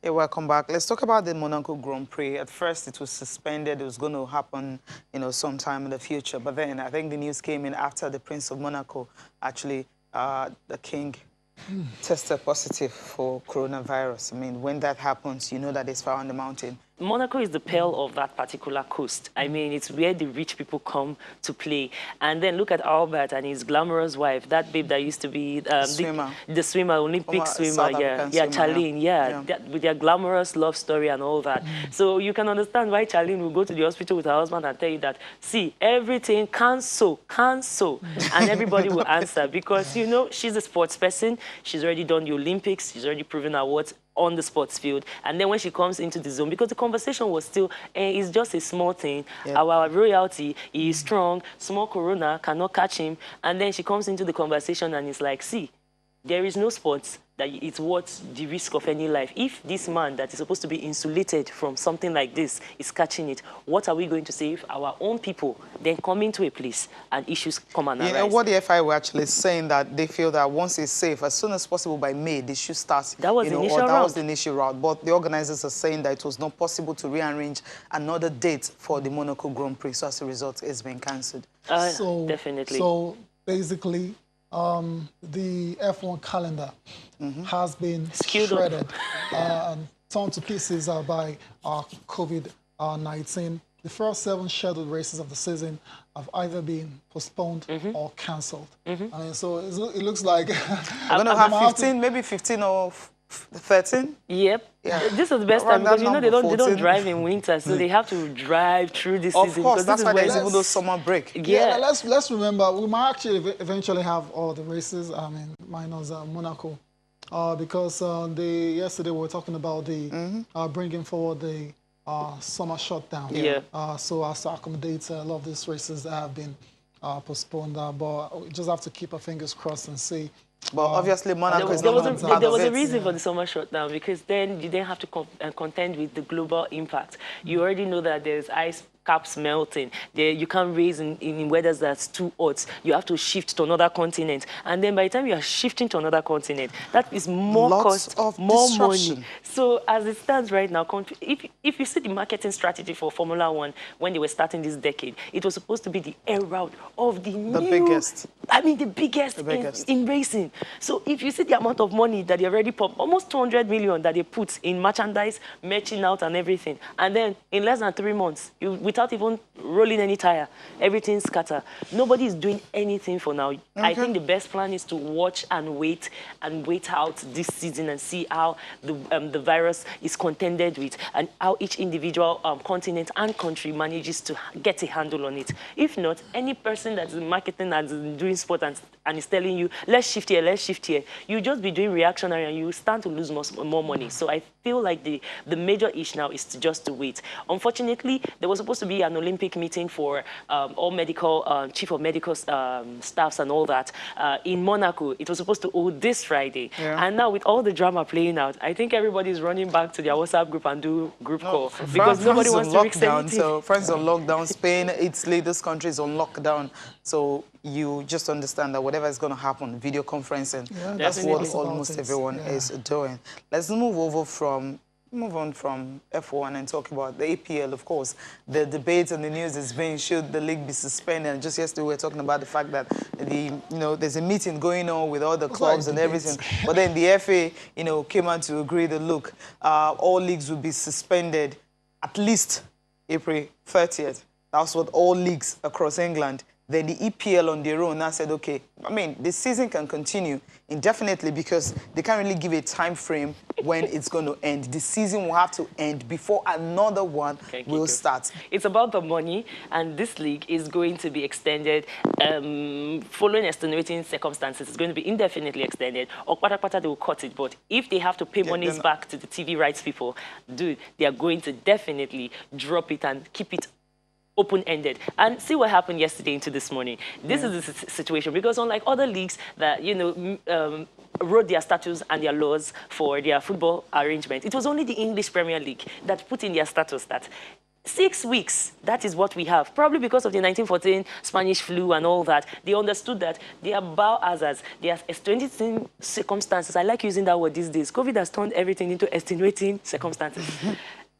Hey, welcome back. Let's talk about the Monaco Grand Prix. At first, it was suspended. It was going to happen, sometime in the future. But then I think the news came in after the Prince of Monaco, actually, the king, tested positive for coronavirus. I mean, when that happens, you know that it's far on the mountain. Monaco is the pearl of that particular coast. I mean, it's where the rich people come to play. And then look at Albert and his glamorous wife, that babe that used to be Swimmer. the swimmer, Olympic swimmer, South yeah, African swimmer, Charlene, yeah. With their glamorous love story and all that. So you can understand why Charlene will go to the hospital with her husband and tell you that, see, everything cancel, and everybody will answer because, you know, she's a sports person. She's already done the Olympics. She's already proven her worth on the sports field. And then when she comes into the zone, because the conversation was still, it's just a small thing. Yep. Our royalty, he is strong, small corona cannot catch him. And then she comes into the conversation and it's like, see, there is no sports that it's worth the risk of any life. If this man that is supposed to be insulated from something like this is catching it, what are we going to say if our own people then come into a place and issues come and arise? You know, what the FI were actually saying that they feel that once it's safe, as soon as possible by May, they should start. That was the initial route. That was the initial route. But the organizers are saying that it was not possible to rearrange another date for the Monaco Grand Prix. So as a result, it's been cancelled. Definitely. So basically, the F1 calendar has been shredded and torn to pieces by COVID-19. The first 7 scheduled races of the season have either been postponed or cancelled. I mean, so it looks like I'm going to have 15, maybe 15 or 13. Yep. Yeah. This is the best time because, you know, they don't drive in winter, so they have to drive through this season. Of course, that's why there's even though summer break. Yeah, let's remember, we might actually eventually have all the races, I mean, minus Monaco, because yesterday we were talking about the bringing forward the summer shutdown. Yeah. So as to accommodate a lot of these races that have been postponed, but we just have to keep our fingers crossed and see. But obviously, Monaco is there not was a reason for the summer shutdown because then you didn't have to contend with the global impact. You already know that there's ice caps melting. You can't raise in weather that's too hot. You have to shift to another continent. And then by the time you are shifting to another continent, that is more cost, more money. So as it stands right now, if you see the marketing strategy for Formula One when they were starting this decade, it was supposed to be the air route of the biggest. I mean, the biggest in racing. So if you see the amount of money that they already pumped, almost 200 million that they put in merchandise, matching out and everything. And then in less than 3 months, without even rolling any tire, everything's scattered. Nobody is doing anything for now. I think the best plan is to watch and wait out this season and see how the virus is contended with and how each individual continent and country manages to get a handle on it. If not, any person that's in marketing and is doing sport and is telling you, let's shift here, you just be doing reactionary and you stand to lose more money. So I feel like the major issue now is just to wait. Unfortunately, there was supposed to be an Olympic meeting for all medical, chief of medical staffs and all that in Monaco. It was supposed to hold this Friday. Yeah. And now with all the drama playing out, I think everybody's running back to their WhatsApp group and do group call because nobody wants to risk anything. So France on lockdown, Spain, Italy, those countries on lockdown. So you just understand that whatever is going to happen, video conferencing, that's what almost everyone is doing. Let's move on from F1 and talk about the APL, of course. The debate and the news is being, should the league be suspended? And just yesterday we were talking about the fact that there's a meeting going on with all the clubs and everything. But then the FA, came out to agree that, look, all leagues will be suspended at least April 30th. That's what all leagues across England. Then the EPL on their own now said, okay, I mean, the season can continue indefinitely because they can't really give a time frame when it's going to end. The season will have to end before another one will start. It's about the money, and this league is going to be extended following extenuating circumstances. It's going to be indefinitely extended, or they will cut it. But if they have to pay monies back to the TV rights people, dude, they are going to definitely drop it and keep it open-ended. And see what happened yesterday into this morning. This is the situation, because unlike other leagues that, wrote their statutes and their laws for their football arrangement, it was only the English Premier League that put in their status that 6 weeks, that is what we have. Probably because of the 1914 Spanish flu and all that, they understood that they are biohazards. They are extenuating circumstances. I like using that word these days. COVID has turned everything into extenuating circumstances.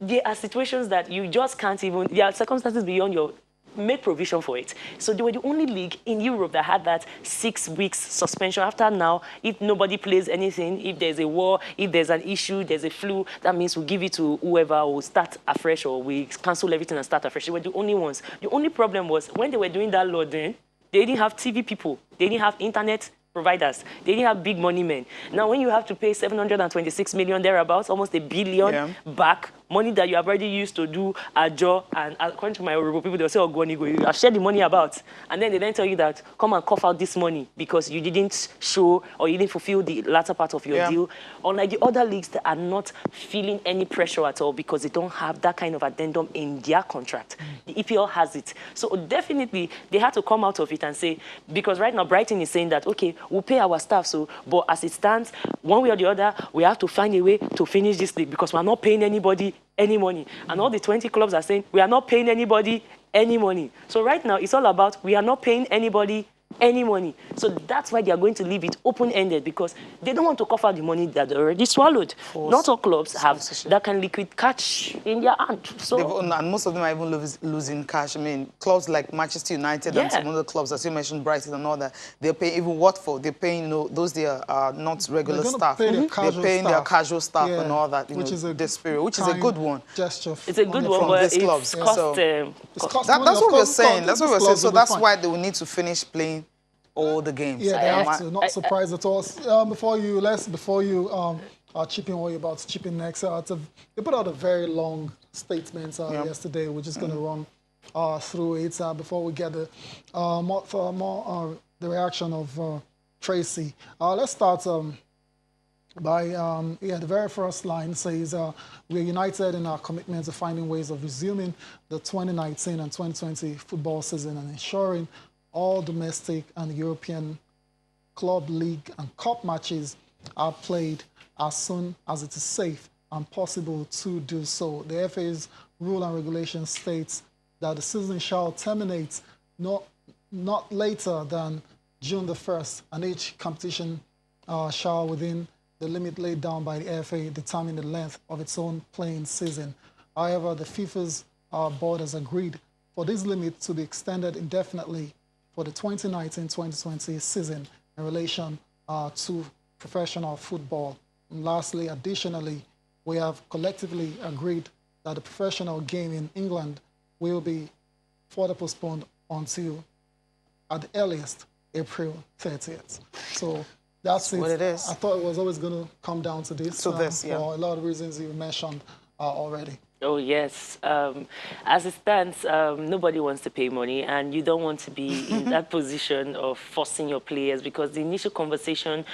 There are situations that you just can't even, there are circumstances beyond your made provision for it. So they were the only league in Europe that had that 6 weeks suspension. After now, if nobody plays anything, if there's a war, if there's an issue, there's a flu, that means we'll give it to whoever will start afresh, or we cancel everything and start afresh. They were the only ones. The only problem was when they were doing that law then, they didn't have TV people. They didn't have internet providers. They didn't have big money men. Now, when you have to pay 726 million thereabouts, almost $1 billion back, money that you have already used to do a job, and according to my Yoruba people, they'll say, oh, go, you have shared the money about. And then they then tell you that, come and cough out this money because you didn't show or you didn't fulfill the latter part of your deal. Unlike the other leagues that are not feeling any pressure at all because they don't have that kind of addendum in their contract. The EPL has it. So definitely, they had to come out of it and say, because right now Brighton is saying that, okay, we'll pay our staff, so, but as it stands, one way or the other, we have to find a way to finish this league because we're not paying anybody any money. And all the 20 clubs are saying, we are not paying anybody any money. So right now, it's all about, we are not paying anybody any money. So that's why they are going to leave it open-ended, because they don't want to cough out the money that they already swallowed. Not all clubs have that kind of liquid cash in their hand. So and most of them are even losing cash. I mean, clubs like Manchester United and some other clubs, as you mentioned, Brighton and all that, they're paying, even Watford, they're paying, those they are not regular staff. They're paying their casual staff and all that, which is this period, which is a good one. Gesture. It's a good one, but it's cost, that's what we're saying. That's what we're saying. So that's why they will need to finish playing all the games. Yeah, they have to. Not surprised at all. Before you chip in what you're about to chip in next, they put out a very long statement yesterday. We're just going to run through it before we get the the reaction of Tracy. Let's start by the very first line says, we are united in our commitment to finding ways of resuming the 2019 and 2020 football season and ensuring all domestic and European club, league, and cup matches are played as soon as it is safe and possible to do so. The FA's rule and regulation states that the season shall terminate not later than June the 1st, and each competition shall, within the limit laid down by the FA, determine the length of its own playing season. However, the FIFA's board has agreed for this limit to be extended indefinitely for the 2019-2020 season in relation to professional football. And lastly, additionally, we have collectively agreed that the professional game in England will be further postponed until, at the earliest, April 30th. So that's what it is. I thought it was always going to come down to this, for a lot of reasons you mentioned already. Oh, yes. As it stands, nobody wants to pay money, and you don't want to be in that position of forcing your players, because the initial conversation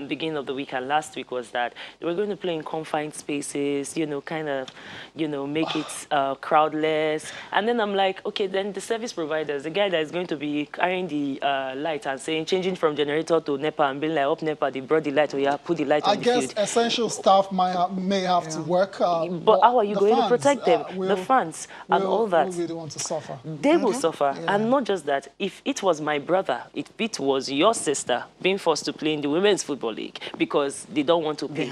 beginning of the week and last week was that they were going to play in confined spaces, kind of, make it crowdless. And then I'm like, okay, then the service providers, the guy that is going to be carrying the light and saying, changing from generator to NEPA and being like, up NEPA, they brought the light, or yeah, put the light on the field. I guess essential staff may have to work. But how are you going to protect them? The fans and all that. Will be the ones to suffer. They will suffer. Yeah. And not just that. If it was my brother, if it was your sister being forced to play in the Women's Football League because they don't want to pay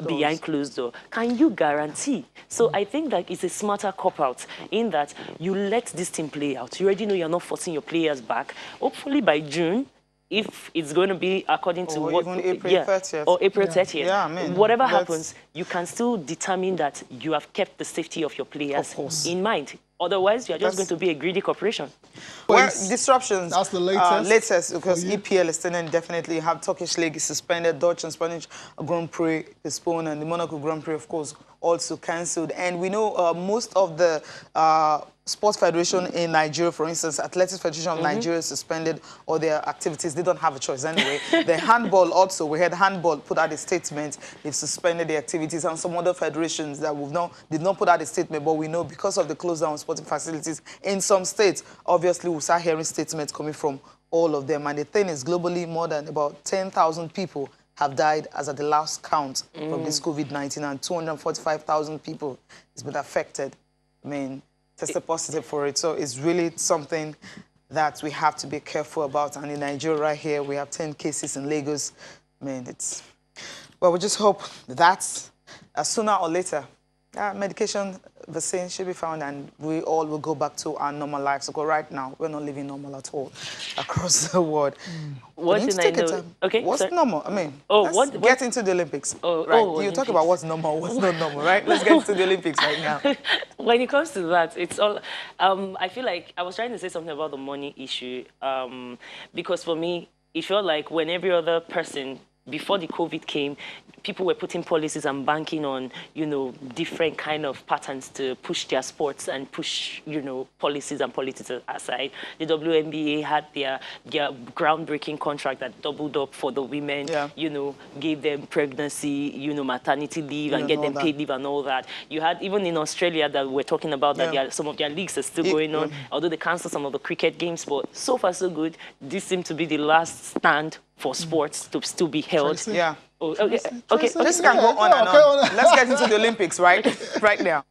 behind closed doors, can you guarantee? So I think that it's a smarter cop-out in that you let this team play out. You already know you're not forcing your players back. Hopefully by June, if it's going to be according to what, even April 30th. Or April 30th, I mean, whatever happens, you can still determine that you have kept the safety of your players in mind. Otherwise, you're just going to be a greedy corporation. Well, disruptions. That's the latest. Because EPL is still indefinitely. Have Turkish League suspended, Dutch and Spanish Grand Prix postponed, and the Monaco Grand Prix, of course, also cancelled. And we know most of the sports federation in Nigeria, for instance, Athletics Federation of Nigeria suspended all their activities. They don't have a choice anyway. The handball also, we had handball put out a statement. They've suspended the activities, and some other federations that did not put out a statement, but we know because of the close down sporting facilities in some states, obviously we'll start hearing statements coming from all of them. And the thing is, globally, more than about 10,000 people have died as at the last count from this COVID-19, and 245,000 people has been affected I mean, tested positive for it. So it's really something that we have to be careful about. And in Nigeria right here, we have 10 cases in Lagos. I mean, it's... Well, we just hope that sooner or later, medication, vaccine should be found and we all will go back to our normal lives. Because right now, we're not living normal at all across the world. What did I know? Okay, what's normal? I mean, let's get into the Olympics. Oh, right. Olympics. You talk about what's normal, what's not normal, right? Let's get into the Olympics right now. When it comes to that, it's all... I feel like I was trying to say something about the money issue because for me, it felt like when every other person, before the COVID came, people were putting policies and banking on, you know, different kind of patterns to push their sports and push, you know, policies and politics aside. The WNBA had their groundbreaking contract that doubled up for the women, you know, gave them pregnancy, you know, maternity leave and get them paid leave and all that. You had, even in Australia that we're talking about, that some of their leagues are still going on, although they canceled some of the cricket games, but so far so good. This seemed to be the last stand for sports to still be held. Yeah. Okay. This can go on and on. Let's get into the Olympics right now.